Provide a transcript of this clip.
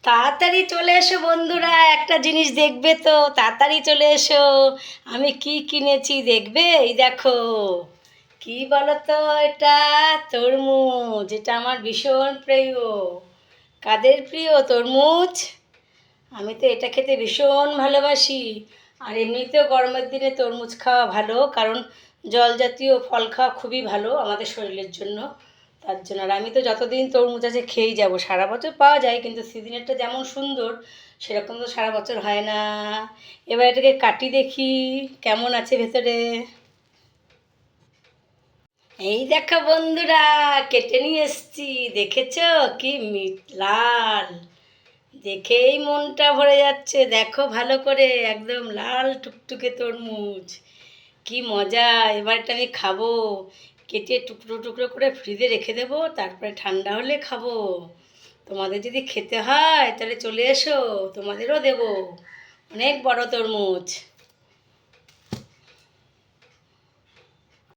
তাড়াতাড়ি চলে এসো বন্ধুরা, একটা জিনিস দেখবে তো, তাড়াতাড়ি চলে এসো। আমি কি কিনেছি দেখবে? এই দেখো। কি বলো তো এটা? তরমুজ। এটা আমার ভীষণ প্রিয়। কাদের প্রিয় তরমুজ? আমি তো এটা খেতে ভীষণ ভালোবাসি। আর এমনিতেও গরমের দিনে তরমুজ খাওয়া ভালো, কারণ জল জাতীয় ফল খাওয়া খুবই ভালো আমাদের শরীরের জন্য। তার জন্য আর আমি তো যতদিন তরমুজ আছে খেয়েই যাব। সারা বছর পাওয়া যায়, কিন্তু সিজনেরটা যেমন সুন্দর সেরকম তো সারা বছর হয় না। এবার এটাকে কাটি দেখি কেমন আছে ভেতরে। এই দেখো বন্ধুরা, কেটে নিয়ে এসছি। দেখেছো কি লাল! দেখেই মনটা ভরে যাচ্ছে। দেখো ভালো করে, একদম লাল টুকটুকে তরমুজ। কি মজা! এবারটা আমি খাবো। কেটে টুকরো টুকরো করে ফ্রিজে রেখে দেবো, তারপরে ঠান্ডা হলে খাবো। তোমাদের যদি খেতে হয় তাহলে চলে এসো, তোমাদেরও দেবো। অনেক বড় তরমুজ।